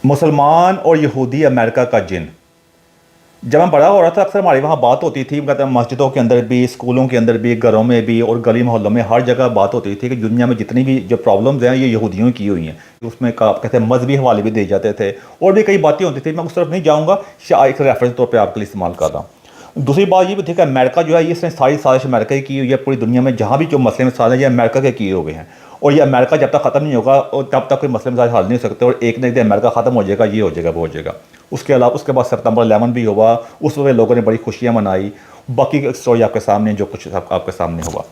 मुसलमान और यहूदी अमेरिका का जिन। जब मैं बड़ा हो रहा था अक्सर हमारी वहाँ बात होती थी, कहते हैं मस्जिदों के अंदर भी, स्कूलों के अंदर भी, घरों में भी और गली मोहल्लों में हर जगह बात होती थी कि दुनिया में जितनी भी जो प्रॉब्लम्स हैं ये यहूदियों की हुई हैं। उसमें कहते हैं मजहबी हवाले भी दिए जाते थे और भी कई बातें होती थी। मैं उस तरफ नहीं जाऊँगा, एक रेफरेंस तौर पर आपके लिए इस्तेमाल कर रहा हूँ। दूसरी बात ये भी थी कि अमेरिका जो है ये इसने सारी साजिश अमेरिका की की हुई है। पूरी दुनिया में जहाँ भी जो मसले मसाले हैं ये अमेरिका के किए हुए हैं और ये अमेरिका जब तक ख़त्म नहीं होगा और तब तक कोई मसले मसाइल हल नहीं हो सकते। और एक न एक दिन अमेरिका ख़त्म हो जाएगा, ये हो जाएगा, वो हो जाएगा। उसके अलावा उसके बाद सितंबर 11 भी हुआ, उस वक्त लोगों ने बड़ी खुशियाँ मनाई। बाकी स्टोरी आपके सामने जो कुछ आपके सामने हुआ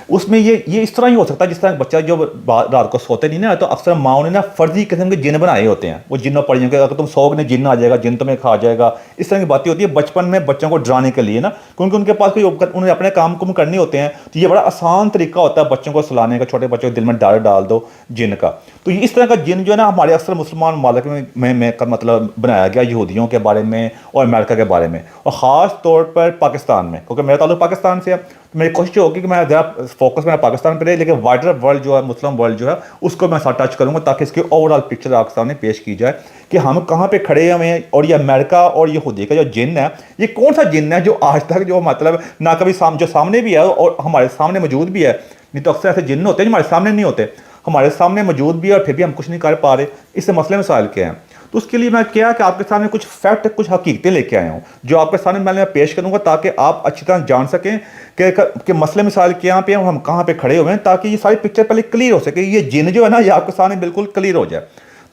उसमें ये इस तरह ही हो सकता है जिस तरह बच्चा जो रात को सोते नहीं ना, तो अक्सर माओ ने ना फर्जी किस्म के जिन बनाए होते हैं। वो जिनों पढ़ियों के अगर तुम सोओगे जिन आ जाएगा, जिन तुम्हें खा जाएगा, इस तरह की बातें होती है बचपन में बच्चों को डराने के लिए ना, क्योंकि उनके पास कोई उन्हें अपने काम कुम करने होते हैं। तो ये बड़ा आसान तरीका होता है बच्चों को सुलाने का, छोटे बच्चों के दिल में डर डाल दो जिन का। तो इस तरह का जिन जो है ना हमारे अक्सर मुसलमान मालिक में का मतलब बनाया गया यहूदियों के बारे में और अमेरिका के बारे में, और ख़ास तौर पर पाकिस्तान में, क्योंकि मेरा ताल्लुक पाकिस्तान से है। तो मेरी कोशिश होगी कि मैं ज़रा फोकस मेरा पाकिस्तान पर रहे, लेकिन वाइडर वर्ल्ड जो है, मुस्लिम वर्ल्ड जो है, उसको मैं साथ टच करूँगा ताकि इसकी ओवरऑल पिक्चर आपके सामने पेश की जाए कि हम कहाँ पे खड़े हैं। और ये अमेरिका और यहूदी का जो जिन है, ये कौन सा जिन है जो आज तक जो मतलब ना कभी जो सामने भी है और हमारे सामने मौजूद भी है। नहीं तो अक्सर ऐसे जिन होते हैं जो हमारे सामने नहीं होते, हमारे सामने मौजूद भी है और फिर भी हम कुछ नहीं कर पा रहे। इससे मसले मसाइल क्या हैं? तो उसके लिए मैं क्या कि आपके सामने कुछ फैक्ट, कुछ हकीकतें लेके आया हूँ जो आपके सामने मैं पेश करूँगा ताकि आप अच्छी तरह जान सकें कि मसले मिसाल क्या पे हैं और हम कहाँ पे खड़े हुए हैं, ताकि ये सारी पिक्चर पहले क्लियर हो सके। ये जिन जो है ना ये आपके सामने बिल्कुल क्लियर हो जाए।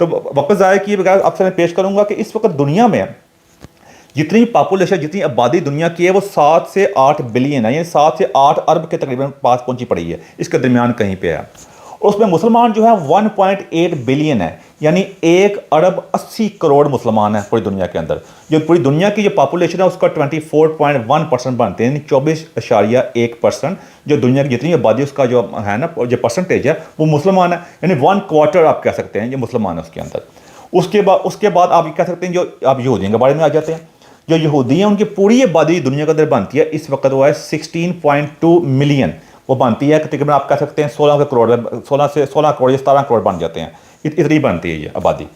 तो वक्त ज़ाया किए बगैर आपसे मैं पेश करूँगा कि इस वक्त दुनिया में जितनी पॉपुलेशन, जितनी आबादी दुनिया की है वो 7 से 8 बिलियन है, यानी 7 से 8 अरब के तकरीबन पास पहुंची पड़ी है, इसके दरमियान कहीं पे है। और उसमें मुसलमान जो है 1.8 बिलियन है, यानी 1 अरब 80 करोड़ मुसलमान हैं पूरी दुनिया के अंदर। जो पूरी दुनिया की जो पॉपुलेशन है उसका 24.1% बनते हैं, यानी 24.1% जो दुनिया की जितनी आबादी उसका जो है ना जो परसेंटेज है वो मुसलमान है, यानी 1/4 आप कह सकते हैं ये मुसलमान है उसके अंदर। उसके बाद आप कह सकते हैं जो आप यहूदियों के बारे में आ जाते हैं। जो यहूदी हैं उनकी पूरी आबादी दुनिया के अंदर बनती है इस वक्त वो है 16.2 मिलियन, वो बनती है तकरीबन आप कह सकते हैं 16 करोड़, 16 करोड़ या 17 करोड़ बन जाते हैं, इतनी बनती है ये आबादी।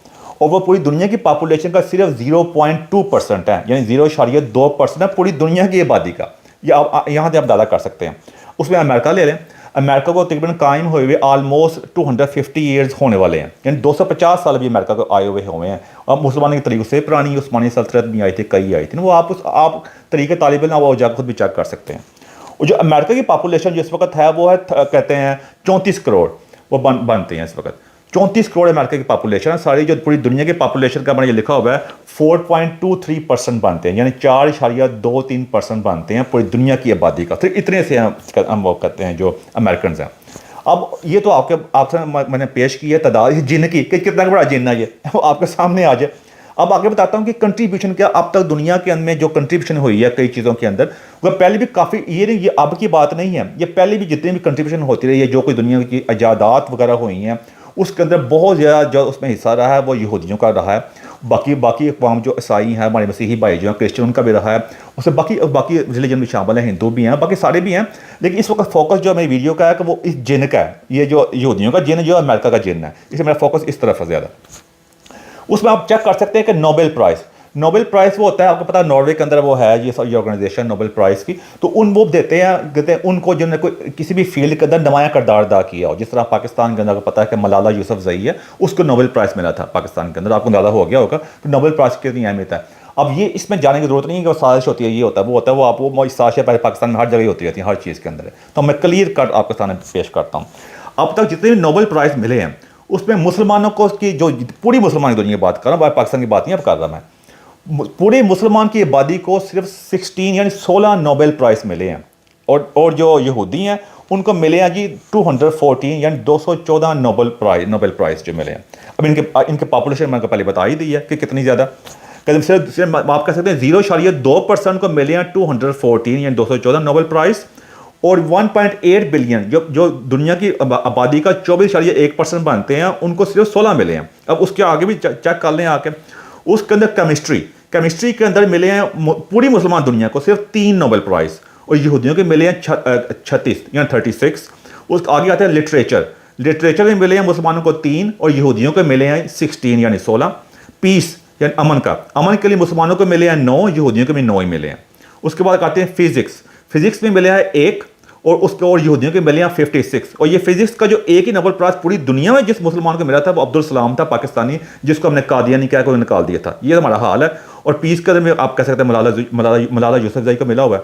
और वो पूरी दुनिया की पॉपुलेशन का सिर्फ 0.2% है, यानी 0.2% है पूरी दुनिया की आबादी का। ये आप यहाँ से आप दादा कर सकते हैं। उसमें अमेरिका ले लें, अमेरिका को तकरीबन कायम हुए हुए ऑलमोस्ट 250 ईयर्स होने वाले हैं, यानी 250 साल भी अमेरिका को आए हुए हैं। अब मुसलमानों के तरीक़े से पुरानी उस्मानी सल्तनत भी आई थी, कई आई थी ना, वो आप तरीके तालिब इल्म वो जाकर खुद भी चेक कर सकते हैं। और जो अमेरिका की पॉपुलेशन जो इस वक्त है वो है कहते हैं 34 करोड़ वो बनते हैं इस वक्त। 34 करोड़ अमेरिका की पॉपुलेशन है। सारी जो पूरी दुनिया की पॉपुलेशन का मैंने ये लिखा हुआ है 4.23% बनते हैं, यानी 4.23% बनते हैं पूरी दुनिया की आबादी का। सिर्फ इतने से हम वो कहते हैं जो अमेरिकन हैं। अब ये तो आपसे मैंने पेश की है तादाद जिन की कि कितना बड़ा जिन है ये आपके सामने आ जाए। अब आगे बताता हूँ कि कंट्रीब्यूशन क्या अब तक दुनिया के अंदर जो कंट्रीब्यूशन हुई है कई चीज़ों के अंदर, वो पहले भी काफ़ी, ये अब की बात नहीं है, ये पहले भी जितनी भी कंट्रीब्यूशन होती रही है, जो कोई दुनिया की इजादात वगैरह हुई हैं उसके अंदर बहुत ज़्यादा जो उसमें हिस्सा रहा है वो यहूदियों का रहा है। बाकी अक़वाम जो ईसाई हैं, हमारे मसीही भाई जो हैं, क्रिश्चियन, उनका भी रहा है। उससे बाकी रिलीजन भी शामिल हैं, हिंदू भी हैं, बाकी सारे भी हैं। लेकिन इस वक्त फोकस जो मेरी वीडियो का है कि वो इस जिन का है, ये जो यहूदियों का जिन जो अमेरिका का जिन है, इसलिए मेरा फोकस इस तरफ है ज़्यादा। उसमें आप चेक कर सकते हैं कि नोबेल प्राइज़ वो होता है, आपको पता है नॉर्वे के अंदर वो है ये ऑर्गेनाइजेशन नोबेल प्राइज़ की। तो वो देते हैं उनको जिन्होंने कोई किसी भी फील्ड के अंदर नुमाया किरदार अदा किया हो। जिस तरह पाकिस्तान के अंदर आपको पता है कि मलाला यूसुफ़ज़ई है, उसको नोबेल प्राइज़ मिला था पाकिस्तान के अंदर, आपको अंदाज़ा हो गया होगा कि नोबेल प्राइज़ कितनी अहमियत है। अब ये इसमें जाने की जरूरत नहीं है कि वो साजिश होती है, ये होता है वो आपको साजिश पहले पाकिस्तान में हर जगह होती रहती है, हर चीज़ के अंदर। तो मैं क्लियर कट आपके सामने पेश करता हूँ। अब तक जितने भी नोबेल प्राइज़ मिले हैं उसमें मुसलमानों को की जो पूरी मुसलमान की दुनिया की बात कर रहा हूँ, पाकिस्तान की बात नहीं अब कर रहा मैं, पूरे मुसलमान की आबादी को सिर्फ 16 यानी 16 नोबेल प्राइज़ मिले हैं। और जो यहूदी हैं उनको मिले हैं जी 214 यानी 214 नोबेल प्राइज़ जो मिले हैं। अब इनके पॉपुलेशन मैंने पहले बता ही दी है कि कितनी ज़्यादा, सिर्फ आप कह सकते हैं 0.2% को मिले हैं 214 यानी 214 नोबेल प्राइज़। और 1.8 बिलियन जो दुनिया की आबादी का 24.1% बनते हैं उनको सिर्फ 16 मिले हैं। अब उसके आगे भी चेक कर लें आके, उसके अंदर केमिस्ट्री के अंदर मिले हैं पूरी मुसलमान दुनिया को सिर्फ 3 नोबेल प्राइज़, और यहूदियों के मिले हैं 36 यानी 36। उसके आगे आते हैं लिटरेचर में मिले हैं मुसलमानों को 3 और यहूदियों के मिले हैं 16 यानी 16। पीस यानी अमन का, अमन के लिए मुसलमानों को मिले हैं 9, यहूदियों को भी 9 ही मिले हैं। उसके बाद आते हैं फिजिक्स, फिजिक्स में मिले हैं 1 और उसके और यहूदियों के मिले हैं 56। और ये फिजिक्स का जो एक ही नोबेल प्राइज पूरी दुनिया में जिस मुसलमान को मिला था वो अब्दुल सलाम था, पाकिस्तानी, जिसको हमने कादियानी कह कर निकाल दिया था। ये हमारा हाल है। और पीस के अंदर में आप कह सकते हैं मलाला यूसुफजई को मिला हुआ है।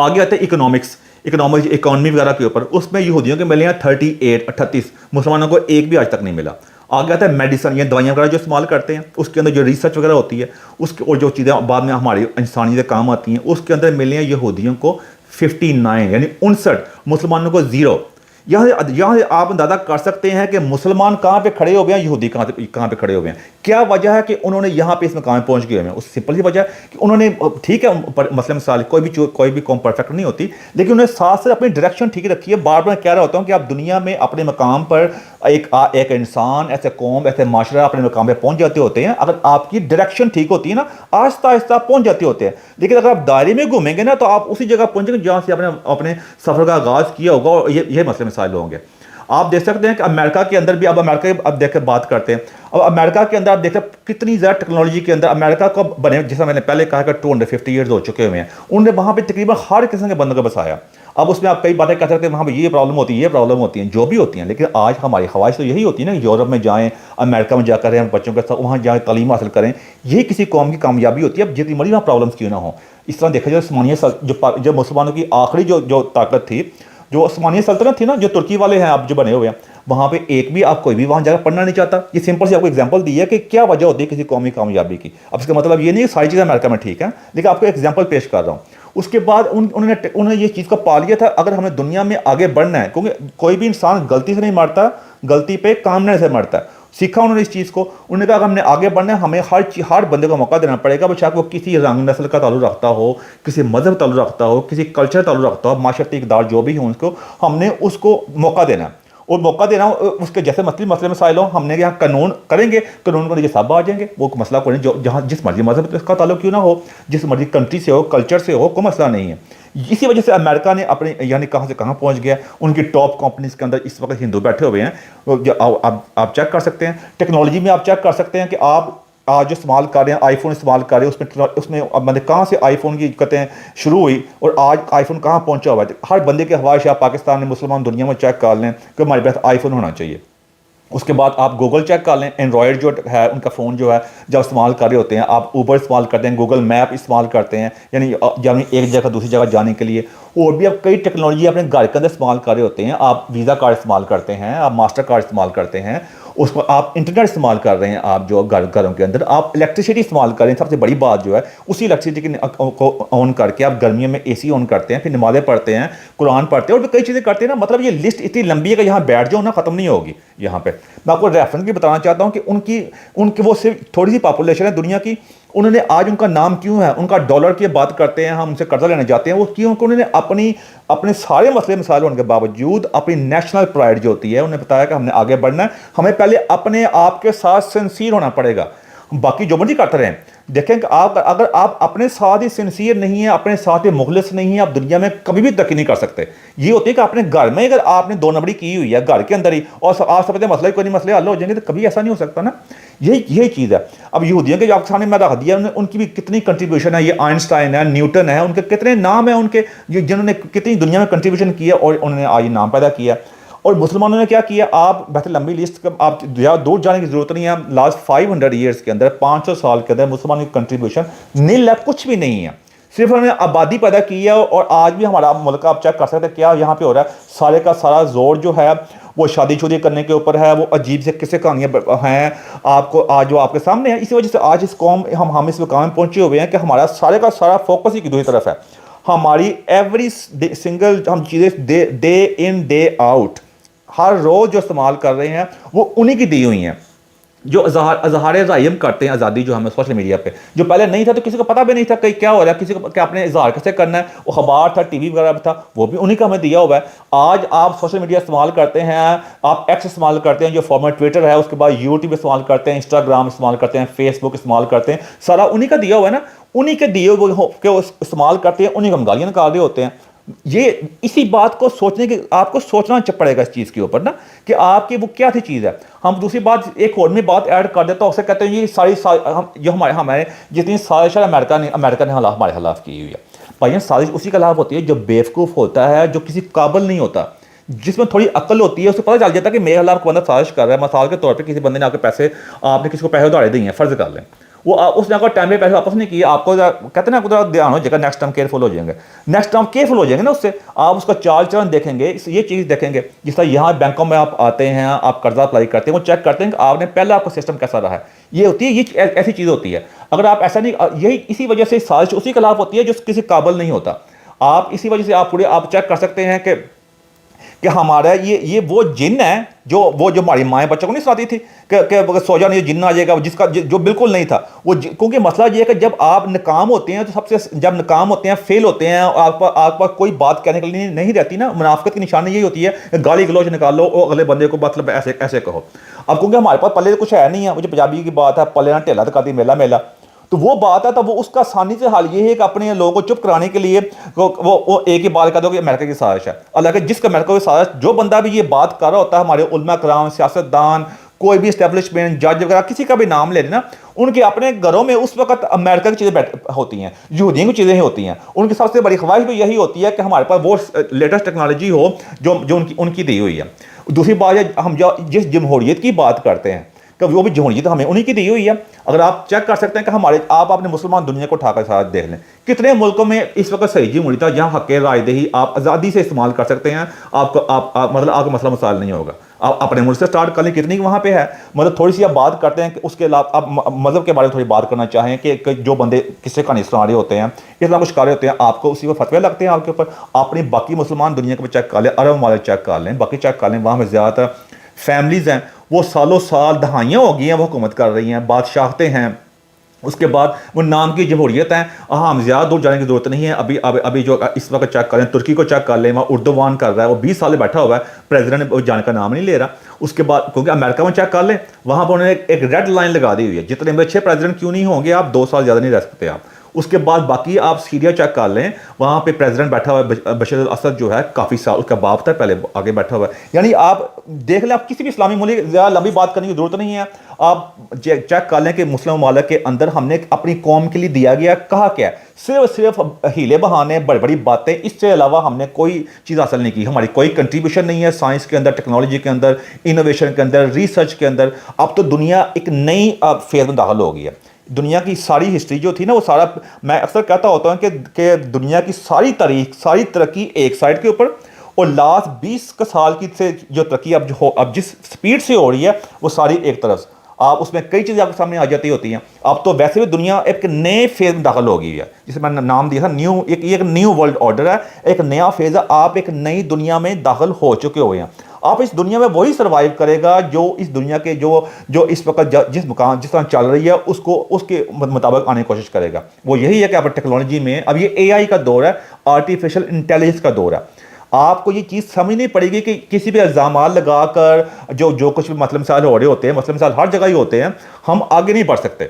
आगे आते हैं इकोनॉमिक्स, इकोनॉमी वगैरह के ऊपर, उसमें यहूदियों के मिले हैं 38, मुसलमानों को एक भी आज तक नहीं मिला। आगे आता है मेडिसिन, ये दवाइयाँ वगैरह जो इस्तेमाल करते हैं, उसके अंदर जो रिसर्च वगैरह होती है उसके और जो चीज़ें बाद में हमारी इंसानियत के काम आती हैं, उसके अंदर मिले हैं यहूदियों को 59 यानी 59, मुसलमानों को 0। यहाँ से आप अंदाज़ा कर सकते हैं कि मुसलमान कहाँ पे खड़े हो गए हैं, यहूदी कहाँ पे खड़े हो गए हैं। क्या वजह है कि उन्होंने यहाँ पे इस मकाम में पहुँच गए हैं? उस सिंपल सी वजह है कि उन्होंने, ठीक है मसले मसाइल कोई भी कौम परफेक्ट नहीं होती, लेकिन उन्होंने साथ साथ अपनी डायरेक्शन ठीक रखी है। बार बार कह रहा होता हूँ कि आप दुनिया में अपने मकाम पर एक इंसान, ऐसे कौम, ऐसे माशरा अपने मकाम पर पहुँच जाते होते हैं अगर आपकी डायरेक्शन ठीक होती है ना, आहिस्ता आहिस्ता पहुँच जाते होते हैं। लेकिन अगर आप दायरे में घूमेंगे ना तो आप उसी जगह पहुँचेंगे जहाँ से आपने अपने सफ़र का आगाज़ किया होगा, और ये मसले मसाइल होंगे। आप देख सकते हैं कि अमेरिका के अंदर भी, अब अमेरिका की अब देखकर बात करते हैं, अब अमेरिका के अंदर आप देखते हैं कितनी ज़्यादा टेक्नोलॉजी के अंदर अमेरिका को बने, जैसा मैंने पहले कहा कि 250 ईयर्स हो चुके हुए हैं, उन्होंने वहाँ पे तकरीबन हर किस्म के बंदों को बसाया। अब उसमें आप कई बातें कह सकते हैं वहाँ पर ये प्रॉब्लम होती है, ये प्रॉब्लम होती हैं, जो भी होती हैं, लेकिन आज हमारी ख्वाहिश तो यही होती है ना, यूरोप में जाएँ, अमेरिका में जाकर रहें, बच्चों के साथ वहाँ जाएँ, तालीम हासिल करें, यही किसी कौम की कामयाबी होती है। अब जितनी मर्जी वहाँ प्रॉब्लम्स क्यों ना हो। इस तरह देखा जाए उस्मानिया जो मुसलमानों की आखिरी जो ताकत थी, जो उस्मानिया सल्तनत थी ना, जो तुर्की वाले हैं आप जो बने हुए हैं, वहाँ पे एक भी आप कोई भी वहाँ जाकर पढ़ना नहीं चाहता। ये सिंपल सी आपको एग्जांपल दी है कि क्या वजह होती है किसी कौमी कामयाबी की। अब इसका मतलब ये नहीं कि सारी चीज़ें अमेरिका में ठीक है, लेकिन आपको एग्जांपल पेश कर रहा हूँ। उसके बाद उन्होंने ये चीज़ को पा लिया था, अगर हमें दुनिया में आगे बढ़ना है, क्योंकि कोई भी इंसान गलती से नहीं मरता, गलती पे काम करने से मरता है। सीखा उन्होंने इस चीज़ को, उन्होंने कहा हमने आगे बढ़ना है, हमें हर बंदे को मौका देना पड़ेगा, बेशक वो किसी रंग नस्ल का ताल्लुक रखता हो, किसी मजहब ताल्लुक रखता हो, किसी कल्चर ताल्लुक रखता हो, माशरती इक़दार जो भी हो, उसको हमने उसको मौका देना है। और मौका देना उसके जैसे मसले मसाइल हो, हमने यहाँ कानून करेंगे, कानून को नीचे सब आ जाएंगे, वो मसला कोई नहीं, जो जहाँ जिस मर्जी मजहब इसका ताल्लुक क्यों ना हो, जिस मर्जी कंट्री से हो, कल्चर से हो, कोई मसला नहीं है। इसी वजह से अमेरिका ने अपने यानी कहाँ से कहाँ पहुँच गया। उनकी टॉप कंपनीज के अंदर इस वक्त हिंदू बैठे हुए हैं। आप चेक कर सकते हैं, टेक्नोलॉजी में आप चेक कर सकते हैं कि आप आज जो इस्तेमाल कर रहे हैं, आईफोन इस्तेमाल कर रहे हैं, उसमें अब मतलब कहाँ से आईफोन की कहते हैं शुरू हुई और आज आईफोन कहाँ पहुँचा हुआ है। हर बंदे के ख्वाहिश है, पाकिस्तान में, मुसलमान दुनिया में चेक कर लें कि हमारे पास आईफोन होना चाहिए। उसके बाद आप गूगल चेक कर लें, एंड्रॉयड जो है उनका फ़ोन जो है जब इस्तेमाल कर रहे होते हैं, आप ऊबर इस्तेमाल करते हैं, गूगल मैप इस्तेमाल करते हैं, यानी एक जगह दूसरी जगह जाने के लिए। और भी आप कई टेक्नोलॉजी अपने घर के अंदर इस्तेमाल कर रहे होते हैं। आप वीज़ा कार्ड इस्तेमाल करते हैं, आप मास्टर कार्ड इस्तेमाल करते हैं, उसको आप इंटरनेट इस्तेमाल कर रहे हैं, आप जो घरों के अंदर आप इलेक्ट्रिसिटी इस्तेमाल कर रहे हैं। सबसे बड़ी बात जो है उसी इलेक्ट्रिसिटी को ऑन करके आप गर्मियों में AC ऑन करते हैं, फिर नमाज़ें पढ़ते हैं, कुरान पढ़ते हैं और भी कई चीज़ें करते हैं ना। मतलब ये लिस्ट इतनी लंबी है कि यहाँ बैठ जाओ ना, ख़त्म नहीं होगी। यहाँ पे मैं आपको रेफरेंस भी बताना चाहता हूँ कि उनकी वो सिर्फ थोड़ी सी पॉपुलेशन है दुनिया की, उन्होंने आज उनका नाम क्यों है, उनका डॉलर की बात करते हैं, हम उनसे कर्जा लेने जाते हैं, वो क्यों, उन्होंने अपने सारे मसले मसाइल होने के बावजूद अपनी नेशनल प्राइड जो होती है, उन्हें बताया कि हमने आगे बढ़ना है, हमें पहले अपने आप के साथ सिंसियर होना पड़ेगा। बाकी जो मर्जी करते रहें, देखें कि अगर आप अपने साथ ही सिंसियर नहीं है, अपने साथ ही मुखलिस नहीं है, आप दुनिया में कभी भी तरक्की नहीं कर सकते। ये होती है कि अपने घर में अगर आपने 2 नंबरी की हुई है घर के अंदर ही, और आप समझते हैं मसले कोई नहीं, मसले हल हो जाएंगे, तो कभी ऐसा नहीं हो सकता ना। यही चीज़ है। अब यहूदियों के जो आपके सामने मैं रख दिया, उनकी भी कितनी कंट्रीब्यूशन है। ये आइंस्टाइन है, न्यूटन है, उनके कितने नाम हैं उनके, जिन्होंने कितनी दुनिया में कंट्रीब्यूशन किया और उन्होंने आज नाम पैदा किया। और मुसलमानों ने क्या किया, आप बेहतर लंबी लिस्ट आप दूर जाने की जरूरत नहीं है। लास्ट 500 ईयर्स के अंदर, 500 साल के अंदर मुसलमानों की कंट्रीब्यूशन नील है, कुछ भी नहीं है। सिर्फ उन्होंने आबादी पैदा की है। और आज भी हमारा मुल्क आप चेक कर सकते हैं क्या यहाँ पे हो रहा है। सारे का सारा जोर जो है वो शादी करने के ऊपर है, वो अजीब से किस्से कहानियाँ हैं आपको आज जो आपके सामने है। इसी वजह से आज इस कौम हम इस मुकाम में पहुँचे हुए हैं कि हमारा सारे का सारा फोकस ही दूसरी तरफ है। हमारी एवरी सिंगल हम चीज़ें डे इन डे आउट हर रोज़ जो इस्तेमाल कर रहे हैं वो उन्हीं की दी हुई हैं। जो अजहार रायम करते हैं आज़ादी जो हमें सोशल मीडिया पे, जो पहले नहीं था तो किसी को पता भी नहीं था कि क्या हो रहा है, किसी को क्या अपने इजहार कैसे करना है। वो अखबार था, TV वगैरह भी था, वो भी उन्हीं का हमें दिया हुआ है। आज आप सोशल मीडिया इस्तेमाल करते हैं, आप एक्स इस्तेमाल करते हैं जो फॉर्मर ट्विटर है, उसके बाद यूट्यूब इस्तेमाल करते हैं, इंस्टाग्राम इस्तेमाल करते हैं, फेसबुक इस्तेमाल करते हैं, सारा उन्हीं का दिया हुआ है ना। उन्हीं के दिए हुए के इस्तेमाल करते हैं, उन्हीं को हम गालियाँ निकाल रहे होते हैं। یہ اسی بات کو سوچنے کی آپ کو سوچنا پڑے گا اس چیز کے اوپر نا کہ آپ کی وہ کیا تھی چیز ہے. ہم دوسری بات ایک اور میں بات ایڈ کر دیتا ہوں، اکثر کہتے ہیں یہ ساری جو ہمارے جتنی سازش ہے امریکہ نے ہمارے خلاف کی ہوئی ہے. بھائی سازش اسی کے خلاف ہوتی ہے جو بیوقوف ہوتا ہے، جو کسی قابل نہیں ہوتا، جس میں تھوڑی عقل ہوتی ہے، اسے پتہ چل جاتا ہے کہ میرے خلاف کوئی بندہ سازش کر رہا ہے. مثال کے طور پہ کسی بندے نے آپ نے کسی کو پیسے ادھارے دیے ہیں، فرض کر لیں، وہ اس نے اگر ٹائم پہ پیسے واپس نہیں کیے، آپ کو کہتے ہیں نا دھیان ہو جائے گا، نیکسٹ ٹائم کیئرفل ہو جائیں گے. نیکسٹ ٹائم کیئرفل ہو جائیں گے نا، اس سے آپ اس کا چال چلن دیکھیں گے، یہ چیز دیکھیں گے. جس طرح یہاں بینکوں میں آپ آتے ہیں، آپ قرضہ اپلائی کرتے ہیں، وہ چیک کرتے ہیں کہ آپ نے پہلے آپ کا سسٹم کیسا رہا ہے. یہ ہوتی ہے، یہ ایسی چیز ہوتی ہے. اگر آپ ایسا نہیں، یہی اسی وجہ سے سازش اسی کے خلاف ہوتی ہے جو کسی قابل نہیں ہوتا. آپ اسی وجہ سے آپ چیک کر سکتے ہیں کہ ہمارا یہ وہ جن ہے جو ہماری مائیں بچوں کو نہیں سناتی تھی کہ سو جا نہیں جن آ جائے گا، جس کا جو بالکل نہیں تھا وہ. کیونکہ مسئلہ یہ ہے کہ جب آپ ناکام ہوتے ہیں تو سب سے جب ناکام ہوتے ہیں، فیل ہوتے ہیں، آپ پاس کوئی بات کہنے کے لیے نہیں رہتی نا. منافقت کی نشانی یہی ہوتی ہے کہ گالی گلوچ نکال لو اور اگلے بندے کو مطلب ایسے کہو. اب کیونکہ ہمارے پاس پلے کچھ ہے نہیں ہے، وہ جو پنجابی کی بات ہے، پلے نہ ٹھیلا تو کاتی میلا میلا، تو وہ بات ہے. تو وہ اس کا آسانی سے حال یہ ہے کہ اپنے لوگوں کو چپ کرانے کے لیے وہ ایک ہی بات کہہ دو کہ امریکہ کی سازش ہے. حالانکہ جس کا امریکہ کی سازش، جو بندہ بھی یہ بات کر رہا ہوتا ہے، ہمارے علماء کرام، سیاستدان، کوئی بھی اسٹیبلشمنٹ، جج وغیرہ، کسی کا بھی نام لے لینا، ان کے اپنے گھروں میں اس وقت امریکہ کی چیزیں ہوتی ہیں، یہودیوں کی چیزیں ہی ہوتی ہیں. ان کی سب سے بڑی خواہش بھی یہی ہوتی ہے کہ ہمارے پاس وہ لیٹسٹ ٹیکنالوجی ہو جو ان کی دی ہوئی ہے. دوسری بات ہے، ہم جس جمہوریت کی بات کرتے ہیں کہ وہ بھی جمہوریت ہمیں انہی کی دی ہوئی ہے. اگر آپ چیک کر سکتے ہیں کہ آپ اپنے مسلمان دنیا کو اٹھا کر ساتھ دیکھ لیں، کتنے ملکوں میں اس وقت صحیح جمہوریت ہے جہاں حق رائے دہی آپ آزادی سے استعمال کر سکتے ہیں. آپ کا مسئلہ مسائل نہیں ہوگا. آپ اپنے ملک سے سٹارٹ کر لیں، کتنی وہاں پہ ہے. مطلب تھوڑی سی آپ بات کرتے ہیں کہ اس کے علاوہ آپ مذہب کے بارے میں تھوڑی بات کرنا چاہیں کہ جو بندے قصے کہانی سنا رہے ہوتے ہیں، اتنا کچھ کر رہے ہوتے ہیں، آپ کو اسی کو فتوے لگتے ہیں آپ کے اوپر. اپنی باقی مسلمان دنیا کو چیک کر لیں، عرب ممالک چیک کر لیں، باقی چیک کر لیں، وہاں میں زیادہ تر فیملیز ہیں، وہ سالوں سال دہائیاں ہو گئی ہیں وہ حکومت کر رہی ہیں، بادشاہتیں ہیں. اس کے بعد وہ نام کی جمہوریت ہیں. ہم زیادہ دور جانے کی ضرورت نہیں ہے. ابھی جو اس وقت چیک کریں، ترکی کو چیک کر لیں، وہاں اردوان کر رہا ہے، وہ 20 سال بیٹھا ہوا ہے، پریزیڈنٹ جانے کا نام نہیں لے رہا. اس کے بعد کیونکہ امریکہ میں چیک کر لیں، وہاں پہ انہوں نے ایک ریڈ لائن لگا دی ہوئی ہے، جتنے بھی اچھے پریزیڈنٹ کیوں نہیں ہوں گے، آپ 2 سال زیادہ نہیں رہ سکتے آپ. اس کے بعد باقی آپ سیریا چیک کر لیں، وہاں پہ پریزیڈنٹ بیٹھا ہوا ہے بشار الاسد جو ہے، کافی سال، اس کا باپ تھا پہلے، آگے بیٹھا ہوا ہے. یعنی آپ دیکھ لیں، آپ کسی بھی اسلامی ملک زیادہ لمبی بات کرنے کی ضرورت نہیں ہے. آپ چیک کر لیں کہ مسلم ممالک کے اندر ہم نے اپنی قوم کے لیے دیا گیا کہا کیا ہے. صرف ہیلے بہانے، بڑی بڑی باتیں، اس سے علاوہ ہم نے کوئی چیز حاصل نہیں کی. ہماری کوئی کنٹریبیوشن نہیں ہے سائنس کے اندر، ٹیکنالوجی کے اندر، انوویشن کے اندر، ریسرچ کے اندر. اب تو دنیا ایک نئی فیز میں داخل ہو گئی ہے. دنیا کی ساری ہسٹری جو تھی نا، وہ سارا، میں اکثر کہتا ہوتا ہوں کہ دنیا کی ساری تاریخ، ساری ترقی ایک سائڈ کے اوپر، اور لاسٹ 20 سال کی سے جو ترقی اب جس سپیڈ سے ہو رہی ہے، وہ ساری ایک طرف. آپ اس میں کئی چیزیں آپ کے سامنے آ جاتی ہوتی ہیں. اب تو ویسے بھی دنیا ایک نئے فیز میں داخل ہو گئی ہے، جسے میں نے نام دیا تھا ایک نیو ورلڈ آرڈر ہے، ایک نیا فیز ہے. آپ ایک نئی دنیا میں داخل ہو چکے ہوئے ہیں. آپ اس دنیا میں وہی سروائیو کرے گا جو اس دنیا کے جو اس وقت جس طرح چل رہی ہے اس کے مطابق آنے کی کوشش کرے گا. وہ یہی ہے کہ آپ ٹیکنالوجی میں اب یہ AI کا دور ہے، آرٹیفیشل انٹیلیجنس کا دور ہے. آپ کو یہ چیز سمجھنی پڑے گی کہ کسی بھی الزامات لگا کر جو کچھ بھی مسئلہ مسائل ہو رہے ہوتے ہیں، مسئلہ مسائل ہر جگہ ہی ہوتے ہیں، ہم آگے نہیں بڑھ سکتے.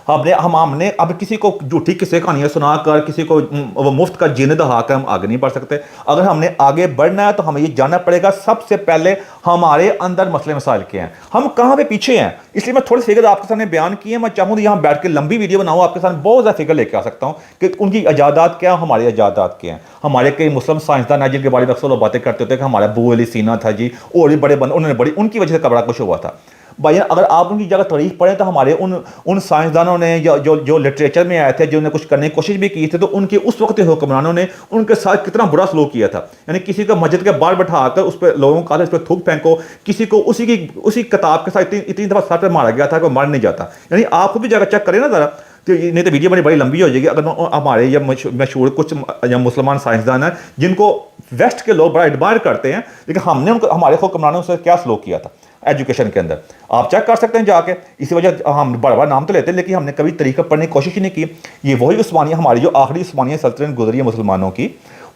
ہم نے اب کسی کو جھوٹی قصے کہانیاں سنا کر، کسی کو وہ مفت کا جن دہا کر ہم آگے نہیں بڑھ سکتے. اگر ہم نے آگے بڑھنا ہے تو ہمیں یہ جاننا پڑے گا سب سے پہلے ہمارے اندر مسئلے مسائل کیا ہیں، ہم کہاں پہ پیچھے ہیں. اس لیے میں تھوڑے فگر آپ کے سامنے بیان کیے ہیں. میں چاہوں تو یہاں بیٹھ کے لمبی ویڈیو بناؤں، آپ کے سامنے بہت زیادہ فگر لے کے آ سکتا ہوں کہ ان کی ایجادات کیا ہیں، ہمارے ایجادات کیا ہیں. ہمارے کئی مسلم سائنسدان ہیں جن کے بارے میں اکثر لوگ باتیں کرتے ہوتے ہیں کہ ہمارا ابو علی سینا تھا جی، اور بھی بڑے بندے، انہوں نے ان کی وجہ سے بڑا کچھ ہوا تھا. بھائی اگر آپ ان کی جگہ تاریخ پڑھیں تو ہمارے ان سائنسدانوں نے جو لٹریچر میں آئے تھے، جنہوں نے کچھ کرنے کی کوشش بھی کی تھی، تو ان کے اس وقت حکمرانوں نے ان کے ساتھ کتنا برا سلوک کیا تھا. یعنی کسی کو مسجد کے باہر بٹھا کر اس پہ لوگوں کو اس پہ تھوک پھینکو، کسی کو اسی کتاب کے ساتھ اتنی دفعہ سر پہ مارا گیا تھا کہ وہ مر نہیں جاتا. یعنی آپ کو بھی جگہ چیک کریں نا ذرا، نہیں تو ویڈیو بڑی لمبی ہو جائے گی. اگر ہمارے یہ مشہور کچھ مسلمان سائنسدان ہیں جن کو ویسٹ کے لوگ بڑا ایڈمائر کرتے ہیں، لیکن ہم نے ہمارے حکمرانوں سے کیا سلوک کیا تھا ایجوکیشن کے اندر، آپ چیک کر سکتے ہیں جا کے. اسی وجہ ہم بڑا بڑا نام تو لیتے ہیں لیکن ہم نے کبھی طریقہ پڑھنے کی کوشش ہی نہیں کی. یہ وہی عثمانیہ، ہماری جو آخری عثمانیہ سلطنت گزری ہے مسلمانوں کی،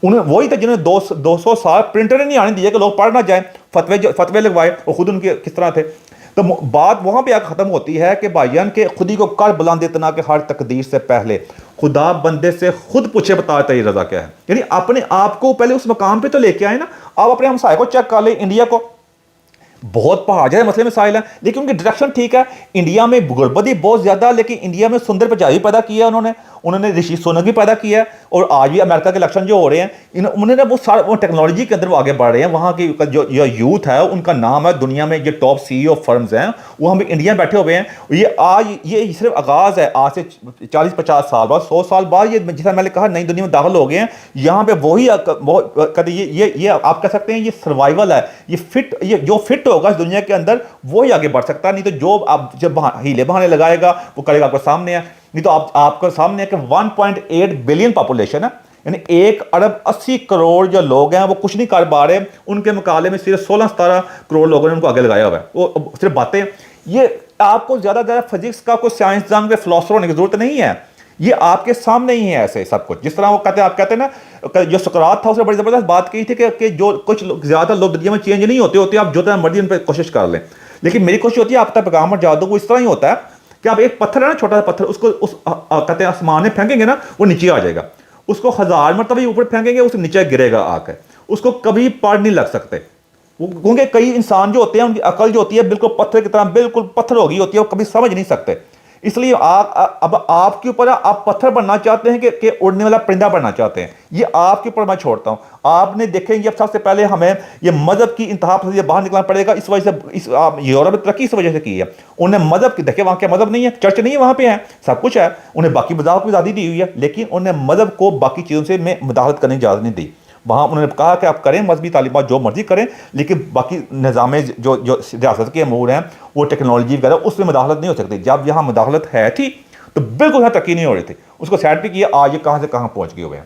انہیں وہی تھے جنہوں نے 200 سال پرنٹر نہیں آنے دیے کہ لوگ پڑھ نہ جائیں، فتوے لگوائے، اور خود ان کے کس طرح تھے. تو بات وہاں پہ آ ختم ہوتی ہے کہ بھائیان کے خودی کو کر بلند اتنا کہ ہر تقدیر سے پہلے خدا بندے سے خود پوچھے بتا تیری رضا کیا ہے. یعنی اپنے آپ کو پہلے اس مقام پہ تو لے کے آئے نا. آپ اپنے ہمسائے کو چیک کر لیں, انڈیا کو, بہت پہاڑ جیسے مسئلے مسائل ہیں لیکن ان کی ڈائریکشن ٹھیک ہے. انڈیا میں غربت بہت زیادہ, لیکن انڈیا میں سندر پچائی پیدا کیا ہے انہوں نے رشی سونک بھی پیدا کیا ہے. اور آج بھی امریکہ کے الیکشن جو ہو رہے ہیں انہوں نے وہ ٹیکنالوجی کے اندر وہ آگے بڑھ رہے ہیں. وہاں کی جو یوتھ ہے ان کا نام ہے دنیا میں, جو ٹاپ CEO فرمز ہیں وہ ہم انڈیا میں بیٹھے ہوئے ہیں. یہ صرف آغاز ہے. آج سے 40-50 سال بعد, 100 سال بعد یہ جیسا میں نے کہا نئی دنیا میں داخل ہو گئے ہیں. یہاں پہ وہی یہ آپ کہہ سکتے ہیں یہ سروائیول ہے. یہ جو فٹ ہوگا اس دنیا کے اندر وہی آگے بڑھ سکتا ہے. نہیں تو جو آپ جب ہیلے بہانے لگائے گا وہ کرے گا آپ کے سامنے ہے. نہیں تو آپ کے سامنے ہے کہ 1.8 بلین پاپولیشن ہے, یعنی 1 ارب 80 کروڑ جو لوگ ہیں وہ کچھ نہیں کر پا رہے. ان کے مقابلے میں صرف 16-17 کروڑ لوگوں نے ان کو آگے لگایا ہوا ہے. وہ صرف باتیں. یہ آپ کو زیادہ فزکس کا کوئی سائنسدان کے فلاسفر ہونے کی ضرورت نہیں ہے. یہ آپ کے سامنے ہی ہے ایسے سب کچھ. جس طرح وہ آپ کہتے ہیں نا, جو سقراط تھا اس نے بڑی زبردست بات کی تھی کہ جو کچھ زیادہ لوگ دنیا میں چینج نہیں ہوتے آپ جو طرح مرضی ان پہ کوشش کر لیں. لیکن میری کوشش ہوتی ہے آپ تک پیغام پہنچا دوں. وہ اس طرح ہی ہوتا ہے کہ آپ ایک پتھر ہے نا, چھوٹا سا پتھر, اس کو کہتے ہیں آسمان میں پھینکیں گے نا وہ نیچے آ جائے گا. اس کو 1000 مرتبہ اوپر پھینکیں گے اس نیچے گرے گا آ کے. اس کو کبھی پڑ نہیں لگ سکتے. کیونکہ کئی انسان جو ہوتے ہیں ان کی عقل جو ہوتی ہے بالکل پتھر کی طرح بالکل پتھر ہو گئی ہوتی ہے, وہ کبھی سمجھ نہیں سکتے. اس لیے اب آپ کے اوپر آپ پتھر بننا چاہتے ہیں کہ اڑنے والا پرندہ بننا چاہتے ہیں, یہ آپ کے اوپر میں چھوڑتا ہوں. آپ نے دیکھیں گے اب سب سے پہلے ہمیں یہ مذہب کی انتہا سے باہر نکلنا پڑے گا. اس وجہ سے یورپ میں ترقی اس وجہ سے کی ہے. انہیں مذہب کی دیکھیں وہاں کیا مذہب نہیں ہے, چرچ نہیں ہے, وہاں پہ ہے سب کچھ ہے. انہیں باقی مذاہب کی آزادی دی ہوئی ہے, لیکن انہیں مذہب کو باقی چیزوں سے میں مداخلت کرنے کی اجازت نہیں دی. وہاں انہوں نے کہا کہ آپ کریں مذہبی تعلیمات جو مرضی کریں, لیکن باقی نظام جو ریاست کے امور ہیں وہ ٹیکنالوجی وغیرہ اس میں مداخلت نہیں ہو سکتی. جب یہاں مداخلت ہے تھی تو بالکل یہاں ترقی نہیں ہو رہی تھی. اس کو سیٹ بھی کیا, آج یہ کہاں سے کہاں پہنچ گئے ہوئے ہیں.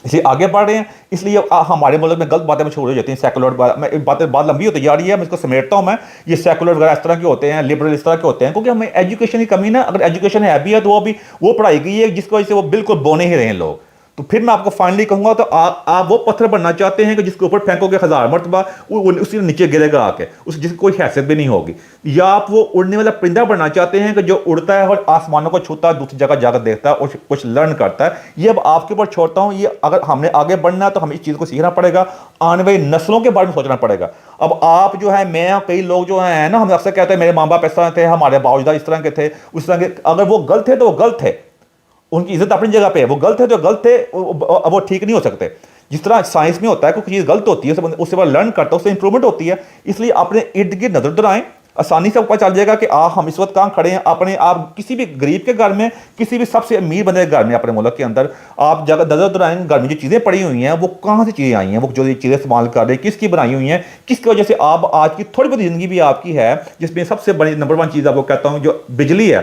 اس لیے آگے بڑھ رہے ہیں. اس لیے ہمارے ملک میں غلط باتیں مشہور ہو جاتی ہیں. سیکولر میں بات لمبی ہوتی جا رہی ہے, میں اس کو سمیٹتا ہوں. میں یہ سیکولر وغیرہ اس طرح کے ہوتے ہیں, لبرل اس طرح کے ہوتے ہیں, کیونکہ ہمیں ایجوکیشن کی کمی نا. اگر ایجوکیشن ہے بھی ہے تو وہ پڑھائی گئی ہے جس کی وجہ سے وہ بالکل بونے ہی رہے ہیں لوگ. تو پھر میں آپ کو فائنلی کہوں گا, تو آپ وہ پتھر بننا چاہتے ہیں کہ جس کے اوپر پھینکو گے 1000 مرتبہ اسی نیچے گرے گا آ کے, جس کی کوئی حیثیت بھی نہیں ہوگی. یا آپ وہ اڑنے والا پرندہ بننا چاہتے ہیں کہ جو اڑتا ہے اور آسمانوں کو چھوتا ہے, دوسری جگہ جا کر دیکھتا ہے اور کچھ لرن کرتا ہے. یہ اب آپ کے اوپر چھوڑتا ہوں. یہ اگر ہم نے آگے بڑھنا ہے تو ہمیں اس چیز کو سیکھنا پڑے گا, آنے والی نسلوں کے بارے میں سوچنا پڑے گا. اب آپ جو ہے, میں کئی لوگ جو ہیں نا, ہم اکثر کہتے ہیں میرے ماں باپ اس طرح تھے, ہمارے باوجدہ اس طرح کے تھے, اس طرح کے. اگر وہ غلط تھے تو وہ غلط تھے, ان کی عزت اپنی جگہ پہ ہے. وہ غلط ہے تو غلط تھے, اب وہ ٹھیک نہیں ہو سکتے. جس طرح سائنس میں ہوتا ہے کوئی چیز غلط ہوتی ہے اس سے بعد لرن کرتا ہے, اس سے امپرومنٹ ہوتی ہے. اس لیے اپنے ارد گرد نظر درائیں, آسانی سے پتہ چل جائے گا کہ ہم اس وقت کہاں کھڑے ہیں. اپنے آپ کسی بھی غریب کے گھر میں, کسی بھی سب سے امیر بندے کے گھر میں اپنے ملک کے اندر آپ جگہ نظر درائیں, گھر میں جو چیزیں پڑی ہوئی ہیں وہ کہاں سے چیزیں آئی ہیں, وہ جو چیزیں استعمال کر رہے ہیں کس کی بنائی ہوئی ہیں, کس کی وجہ سے آپ آج کی تھوڑی بہت زندگی بھی آپ کی ہے, جس میں سب سے بڑی نمبر 1 چیز آپ کو کہتا ہوں جو بجلی ہے,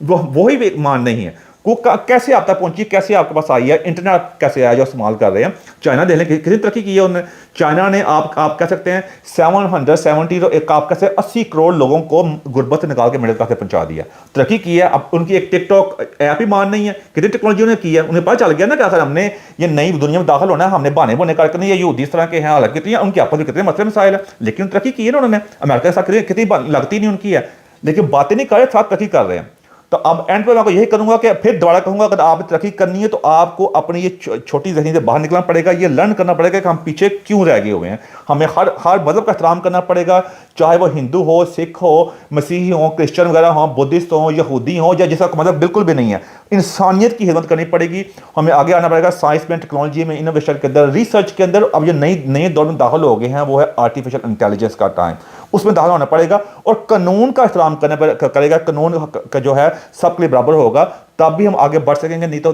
وہی بھی مان نہیں ہے. وہ کیسے آپ تک پہنچی, کیسے آپ کے پاس آئی ہے, انٹرنیٹ کیسے آیا جو استعمال کر رہے ہیں. چائنا دیکھ لیں کتنی ترقی کی ہے انہوں نے. چائنا نے آپ کہہ سکتے ہیں 770 آپ کہہ سکتے 80 کروڑ لوگوں کو غربت سے نکال کے مڈل کلاس سے پہنچا دیا, ترقی کی ہے. اب ان کی ایک ٹک ٹاک ایپ ہی مان نہیں ہے, کتنی ٹیکنالوجی نے کی ہے. انہیں پتہ چل گیا نا کہ اگر ہم نے یہ نئی دنیا میں داخل ہونا ہے, ہم نے بہانے بونے کر کے نہیں, یہ یہودی اس طرح کے ہیں, حالانکہ کتنی ان کے آپس میں کتنے مسئلے مسائل ہیں, لیکن ترقی کی ہے نا انہوں نے. امریکہ کے ساتھ کتنی لگتی نہیں ان کی ہے, لیکن باتیں نہیں کر رہے, ساتھ ترقی کر رہے ہیں. تو اب اینڈ پہ میں کو یہی کروں گا کہ پھر دوبارہ کہوں گا, اگر آپ ترقی کرنی ہے تو آپ کو اپنی یہ چھوٹی ذہنی سے باہر نکلنا پڑے گا. یہ لرن کرنا پڑے گا کہ ہم پیچھے کیوں رہ گئے ہوئے ہیں. ہمیں ہر مذہب کا احترام کرنا پڑے گا, چاہے وہ ہندو ہو, سکھ ہو, مسیحی ہوں, کرسچن وغیرہ ہوں, بدھسٹ ہوں, یہودی ہوں, یا جس کا مذہب بالکل بھی نہیں ہے. انسانیت کی خدمت کرنی پڑے گی. ہمیں آگے آنا پڑے گا سائنس میں, ٹیکنالوجی میں, انوویشن کے اندر, ریسرچ کے اندر. اب یہ نئے دور میں داخل ہو گئے ہیں, وہ ہے آرٹیفیشل انٹیلیجنس کا ٹائم. اس میں داخل ہونا پڑے گا اور قانون کا احترام کرے گا. قانون کا جو ہے سب کے لیے برابر ہوگا, تب بھی ہم آگے بڑھ سکیں گے. نہیں تو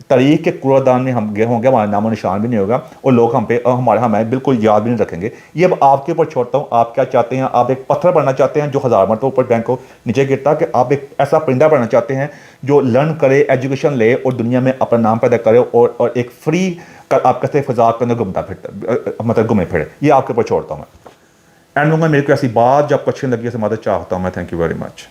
تاریخ کے کوڑا دان میں ہم گئے ہوں گے, ہمارا نام و نشان بھی نہیں ہوگا, اور لوگ ہمیں بالکل یاد بھی نہیں رکھیں گے. یہ اب آپ کے اوپر چھوڑتا ہوں, آپ کیا چاہتے ہیں. آپ ایک پتھر بننا چاہتے ہیں جو 1000 مرتبہ اوپر بینک کو نیچے گرتا, کہ آپ ایک ایسا پرندہ بننا چاہتے ہیں جو لرن کرے, ایجوکیشن لے اور دنیا میں اپنا نام پیدا کرے, اور ایک فری آپ کہتے ہیں فضا کے اندر گھومتا پھرتا, مطلب گھومے پھرے. یہ آپ کے اوپر چھوڑتا ہوں میں. اینڈ میں میرے کو ایسی بات جو آپ کو اچھی لگی ہے سے مدد چاہتا ہوں میں. Thank you very much.